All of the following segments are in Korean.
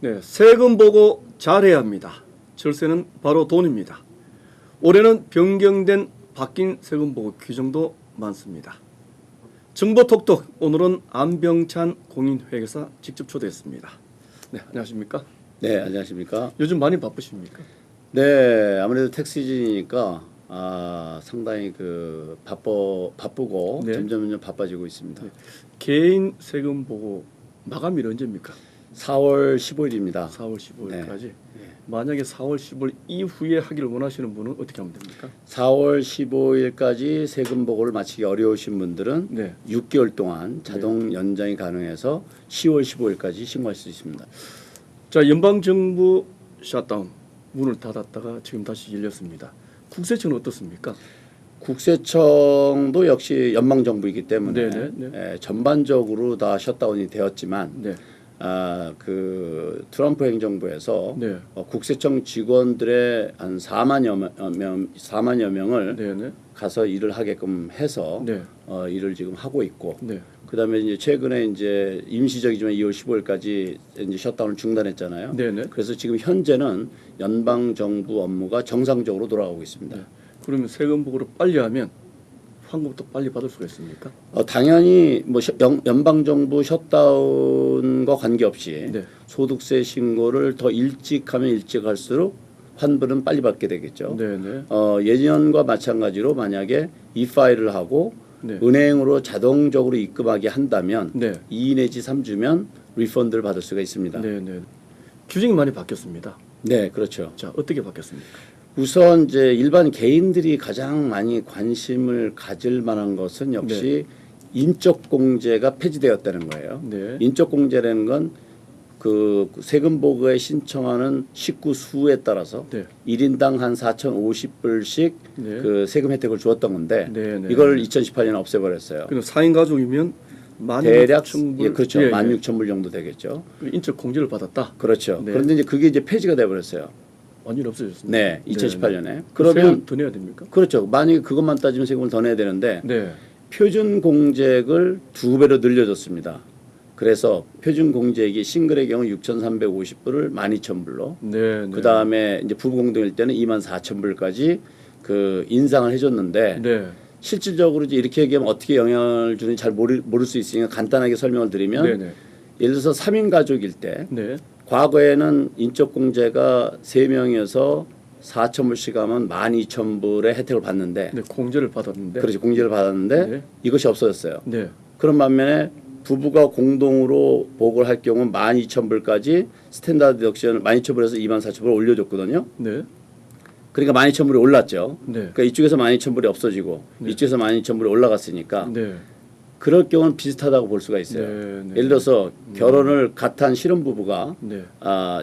네, 세금 보고 잘해야 합니다. 절세는 바로 돈입니다. 올해는 변경된 바뀐 세금 보고 규정도 많습니다. 정보톡톡 오늘은 안병찬 공인회계사 직접 초대했습니다. 네, 안녕하십니까? 네, 안녕하십니까? 요즘 많이 바쁘십니까? 네, 아무래도 택 시즌이니까 상당히 바쁘고 네. 점점 바빠지고 있습니다. 네. 개인 세금 보고 마감일 언제입니까? 4월 15일입니다. 4월 15일까지. 네. 만약에 4월 15일 이후에 하기를 원하시는 분은 어떻게 하면 됩니까? 4월 15일까지 세금 보고를 마치기 어려우신 분들은 네. 6개월 동안 자동 연장이 가능해서 10월 15일까지 신고할 수 있습니다. 자, 연방정부 셧다운 문을 닫았다가 지금 다시 열렸습니다. 국세청은 어떻습니까? 국세청도 역시 연방정부이기 때문에 네. 전반적으로 다 셧다운이 되었지만 네. 트럼프 행정부에서 네. 국세청 직원들의 한 4만여 명을 네. 가서 일을 하게끔 해서 네. 일을 지금 하고 있고, 네. 그다음에 이제 최근에 이제 임시적이지만 2월 15일까지 이제 셧다운을 중단했잖아요. 네. 그래서 지금 현재는 연방 정부 업무가 정상적으로 돌아가고 있습니다. 네. 그러면 세금 보고를 빨리 하면 환급도 빨리 받을 수가 있습니까? 당연히 뭐 연방 정부 셧다운과 관계없이 네. 소득세 신고를 더 일찍 하면 일찍 할수록 환불은 빨리 받게 되겠죠. 네. 예년과 마찬가지로 만약에 이파일을 하고 네. 은행으로 자동적으로 입금하게 한다면 네. 2 내지 3주면 리펀드를 받을 수가 있습니다. 네. 규정이 많이 바뀌었습니다. 네, 그렇죠. 자, 어떻게 바뀌었습니까? 우선 이제 일반 개인들이 가장 많이 관심을 가질 만한 것은 역시 인적 공제가 폐지되었다는 거예요. 네. 인적 공제라는 건 그 세금 보고에 신청하는 식구 수에 따라서 네. 1인당 한 4,050불씩 네. 그 세금 혜택을 주었던 건데 네. 이걸 2018년에 없애버렸어요. 그럼 4인 가족이면 대략 16,000불. 예, 그렇죠. 16,000불 정도 되겠죠. 인적 공제를 받았다. 그렇죠. 네. 그런데 이제 그게 이제 폐지가 돼버렸어요. 완전히 없어졌습니다. 네, 2018년에. 네. 그러면 더 내야 됩니까? 그렇죠. 만약에 그것만 따지면 세금을 더 내야 되는데 네. 표준 공제액을 2배로 늘려줬습니다. 그래서 표준 공제액이 싱글의 경우 6,350불을 12,000불로 네. 그 다음에 이제 부부 공동일 때는 24,000불까지 그 인상을 해줬는데 네. 실질적으로 이제 이렇게 얘기하면 어떻게 영향을 주는지 잘 모를 수 있으니까 간단하게 설명을 드리면 네. 예를 들어서 3인 가족일 때 네. 과거에는 인적 공제가 3명이어서 4,000불씩 하면 12,000불의 혜택을 받는데 네. 공제를 받았는데. 그렇지 공제를 받았는데 네. 이것이 없어졌어요. 네. 그런 반면에 부부가 공동으로 보고를 할 경우 12,000불까지 스탠다드 디덕션을 12,000불에서 24,000불 올려줬거든요. 네. 그러니까 12,000불이 올랐죠. 네. 그러니까 이쪽에서 12,000불이 없어지고 이쪽에서 12,000불이 올라갔으니까 네. 그럴 경우는 비슷하다고 볼 수가 있어요. 네. 예를 들어서 결혼을 갓한 신혼부부가 네.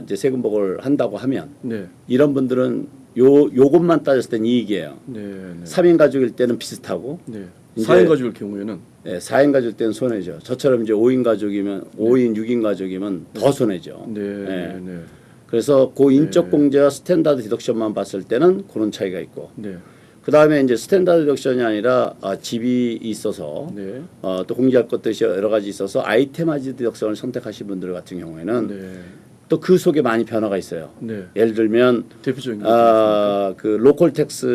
이제 세금 보고를 한다고 하면 네. 이런 분들은 요것만 따졌을 땐 이익이에요. 네. 3인 가족일 때는 비슷하고 네. 이제 4인 가족일 경우에는 4인 가족 때는 손해죠. 저처럼 이제 5인 가족이면 5인, 6인 가족이면 더 손해죠. 네. 그래서 그 인적 공제와 스탠다드 디덕션만 봤을 때는 그런 차이가 있고 네. 그 다음에 이제 스탠다드 디덕션이 아니라 집이 있어서 네. 또 공제할 것들이 여러 가지 있어서 아이템화지 디덕션을 선택하신 분들 같은 경우에는 네. 또 그 속에 많이 변화가 있어요. 네. 예를 들면 대표적인 그 로컬 텍스,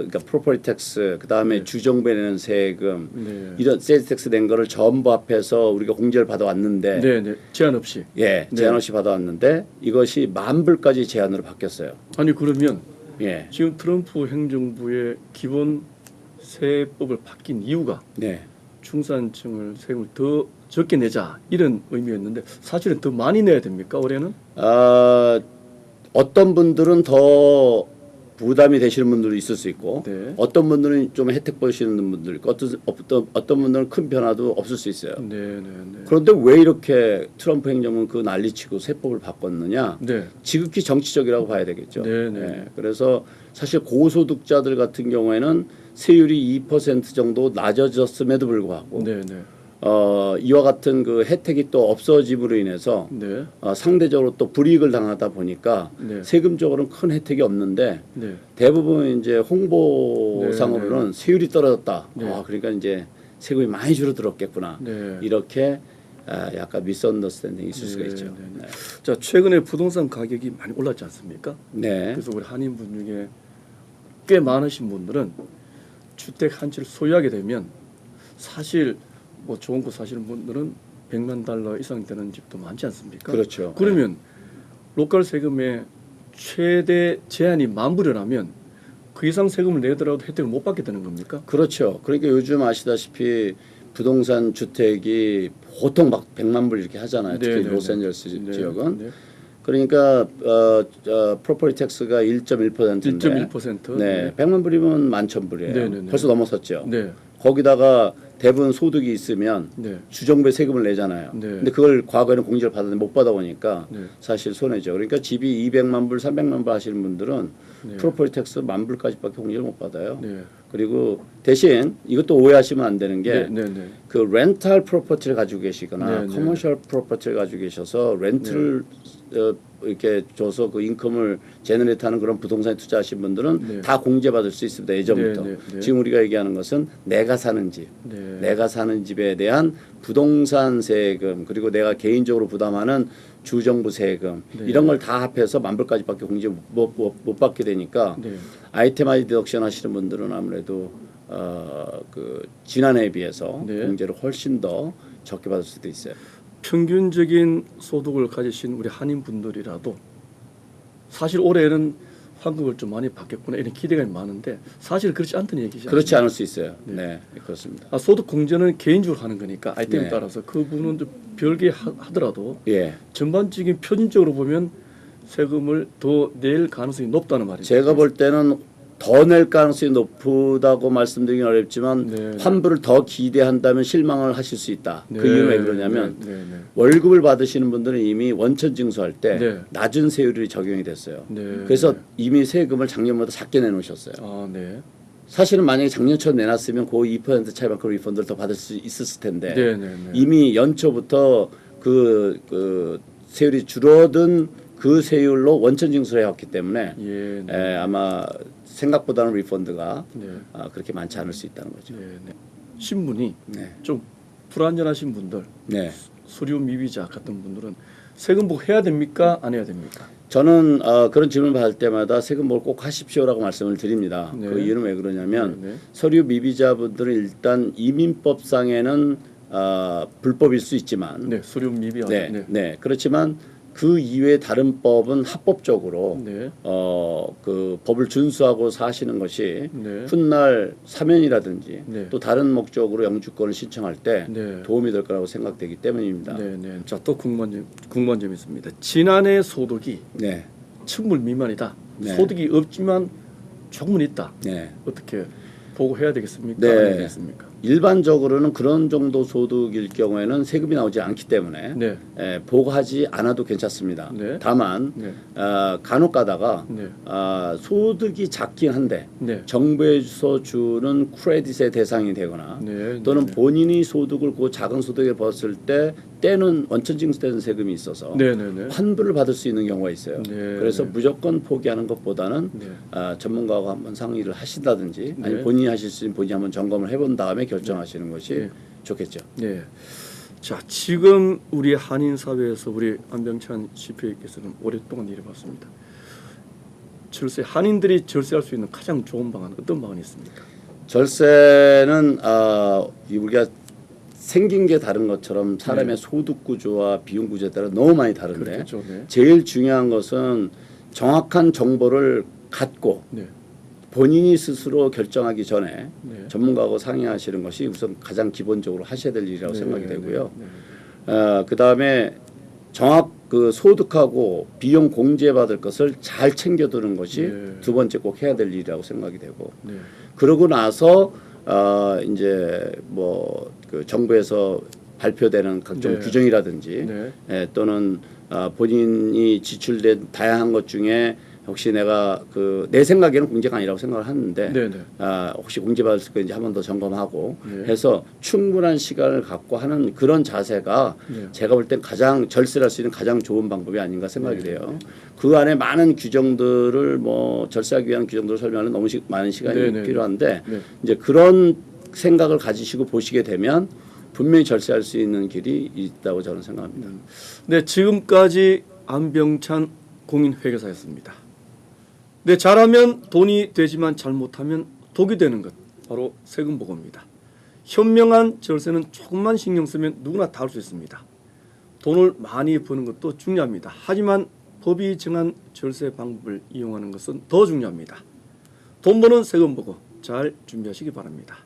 그러니까 프로퍼티 텍스, 그 다음에 네. 주정부에 내는 세금, 네. 이런 세일즈 텍스 낸 거를 전부 합해서 우리가 공제를 받아왔는데, 네. 제한 없이. 예, 제한 없이 받아왔는데 이것이 10,000불까지 제한으로 바뀌었어요. 아니 그러면 예, 지금 트럼프 행정부의 기본 세법을 바뀐 이유가 네, 중산층을 세금을 더 적게 내자 이런 의미였는데 사실은 더 많이 내야 됩니까 올해는? 어떤 분들은 더 부담이 되시는 분들도 있을 수 있고, 네. 어떤 분들은 좀 혜택 보시는 분들 있고, 어떤 분들은 큰 변화도 없을 수 있어요. 네. 그런데 왜 이렇게 트럼프 행정은 그 난리치고 세법을 바꿨느냐? 네. 지극히 정치적이라고 봐야 되겠죠. 네. 그래서 사실 고소득자들 같은 경우에는 세율이 2% 정도 낮아졌음에도 불구하고 네. 이와 같은 그 혜택이 또 없어짐으로 인해서 네. 상대적으로 또 불이익을 당하다 보니까 네. 세금적으로는 큰 혜택이 없는데 네. 대부분 이제 홍보상으로는 세율이 떨어졌다. 네. 그러니까 이제 세금이 많이 줄어들었겠구나. 네. 이렇게 약간 미스언더스탠딩이 있을 수가 네, 있죠. 네, 네. 네. 자, 최근에 부동산 가격이 많이 올랐지 않습니까? 네. 그래서 우리 한인분 중에 꽤 많으신 분들은 주택 한 채를 소유하게 되면 사실 뭐 좋은 거 사시는 분들은 100만 달러 이상 되는 집도 많지 않습니까? 그렇죠. 그러면 로컬 세금의 최대 제한이 10,000불이라면 그 이상 세금을 내더라도 혜택을 못 받게 되는 겁니까? 그렇죠. 그러니까 요즘 아시다시피 부동산 주택이 보통 막 100만 불 이렇게 하잖아요. 특히 네, 네, 로스앤젤레스 네. 지역은. 네. 그러니까 프로퍼티 텍스가 1.1%인데 1.1%. 네, 100만 불이면 11,000불이에요. 네, 네, 네. 벌써 넘어섰죠. 네. 거기다가 대부분 소득이 있으면 네. 주정부에 세금을 내잖아요. 네. 근데 그걸 과거에는 공제를 받았는데 못 받아보니까 네. 사실 손해죠. 그러니까 집이 200만 불, 300만 불 하시는 분들은 네. 프로퍼티 텍스 10,000불까지밖에 공제를 못 받아요. 네. 그리고 대신 이것도 오해하시면 안 되는 네. 게 네. 네. 그 렌탈 프로퍼티를 가지고 계시거나 네, 네. 커머셜 프로퍼티를 가지고 계셔서 렌트를 이렇게 줘서 그 인컴을 제너레이트하는 그런 부동산에 투자하신 분들은 네. 다 공제받을 수 있습니다. 예전부터. 네, 네, 네. 지금 우리가 얘기하는 것은 내가 사는 집, 네. 내가 사는 집에 대한 부동산 세금 그리고 내가 개인적으로 부담하는 주정부 세금 네. 이런 걸 다 합해서 10,000불까지밖에 공제 못 받게 되니까 네. 아이템아이 디덕션 하시는 분들은 아무래도 그 지난해에 비해서 네. 공제를 훨씬 더 적게 받을 수도 있어요. 평균적인 소득을 가지신 우리 한인 분들이라도 사실 올해는 환급을 좀 많이 받겠구나 이런 기대가 많은데 사실 그렇지 않다는 얘기죠. 그렇지 않을 수 있어요. 네. 네, 그렇습니다. 아, 소득 공제는 개인적으로 하는 거니까 아이템에 네. 따라서 그 부분은 좀 별개 하더라도 예, 전반적인 표준적으로 보면 세금을 더 낼 가능성이 높다는 말이죠. 제가 볼 때는 더 낼 가능성이 높다고 말씀드리긴 어렵지만 네, 네. 환불을 더 기대한다면 실망을 하실 수 있다. 네, 그 이유는 왜 그러냐면 네, 네, 네. 월급을 받으시는 분들은 이미 원천 징수할 때 네. 낮은 세율이 적용이 됐어요. 네, 그래서 네. 이미 세금을 작년보다 작게 내놓으셨어요. 아, 네. 사실은 만약에 작년처럼 내놨으면 그 2% 차이만큼 리펀드를 더 받을 수 있었을 텐데 네, 네, 네. 이미 연초부터 그 세율이 줄어든 그 세율로 원천 징수를 해왔기 때문에 예, 네. 아마 생각보다는 리펀드가 네. 그렇게 많지 않을 수 있다는 거죠. 네, 네. 신분이 네, 좀 불안전하신 분들, 네. 수료 미비자 같은 분들은 세금 보고 해야 됩니까? 안 해야 됩니까? 저는 그런 질문을 받을 때마다 세금 보고 꼭 하십시오라고 말씀을 드립니다. 네. 그 이유는 왜 그러냐면 네, 네. 서류 미비자분들은 일단 이민법상에는 불법일 수 있지만 네, 수료 미비하. 네, 네. 네. 그렇지만 그 이외의 다른 법은 합법적으로 네. 그 법을 준수하고 사시는 것이 네. 훗날 사면이라든지 네. 또 다른 목적으로 영주권을 신청할 때 네. 도움이 될 거라고 생각되기 때문입니다. 네, 네. 자, 또 궁금한 점이 있습니다. 지난해 소득이 네, 1,000불 미만이다. 네. 소득이 없지만 조금은 있다. 네. 어떻게 보고해야 되겠습니까? 네. 안 해야 되겠습니까? 일반적으로는 그런 정도 소득일 경우에는 세금이 나오지 않기 때문에 네. 보고하지 않아도 괜찮습니다. 네. 다만 네. 간혹 가다가 네. 소득이 작긴 한데 네. 정부에서 주는 크레딧의 대상이 되거나 네. 또는 네. 본인이 소득을 그 작은 소득에 벌었을 때 때는 원천 징수되는 세금이 있어서 네, 네, 네. 환불을 받을 수 있는 경우가 있어요. 네, 그래서 네. 무조건 포기하는 것보다는 네. 전문가하고 한번 상의를 하신다든지 네. 아니면 본인이 하실 수 있는 본인이 한번 점검을 해본 다음에 결정하시는 것이 네. 좋겠죠. 네. 자, 지금 우리 한인 사회에서 우리 안병찬 CPA께서는 오랫동안 일해봤습니다. 절세 한인들이 절세할 수 있는 가장 좋은 방안 어떤 방안이 있습니까? 절세는 우리가 생긴 게 다른 것처럼 사람의 소득 구조와 비용 구조에 따라 너무 많이 다른데 그렇죠. 네. 제일 중요한 것은 정확한 정보를 갖고 네. 본인이 스스로 결정하기 전에 네. 전문가하고 상의하시는 것이 우선 가장 기본적으로 하셔야 될 일이라고 네, 생각이 네, 되고요. 네, 그 다음에 그 소득하고 비용 공제받을 것을 잘 챙겨두는 것이 네. 두 번째 꼭 해야 될 일이라고 생각이 되고 네. 그러고 나서 이제 뭐 그 정부에서 발표되는 각종 네. 규정이라든지 네. 또는 본인이 지출된 다양한 것 중에 혹시 내가 내 생각에는 공제가 아니라고 생각을 하는데 네, 네. 혹시 공제받을 수 있는지 한 번 더 점검하고 네. 해서 충분한 시간을 갖고 하는 그런 자세가 네. 제가 볼 땐 가장 절세할 수 있는 가장 좋은 방법이 아닌가 생각이 네. 돼요. 그 안에 많은 규정들을 절세하기 위한 규정들을 설명하는 너무 많은 시간이 네, 네. 필요한데 네. 이제 그런 생각을 가지시고 보시게 되면 분명히 절세할 수 있는 길이 있다고 저는 생각합니다. 네, 지금까지 안병찬 공인회계사였습니다. 네, 잘하면 돈이 되지만 잘못하면 독이 되는 것, 바로 세금보고입니다. 현명한 절세는 조금만 신경 쓰면 누구나 다 할 수 있습니다. 돈을 많이 버는 것도 중요합니다. 하지만 법이 정한 절세 방법을 이용하는 것은 더 중요합니다. 돈 버는 세금보고 잘 준비하시기 바랍니다.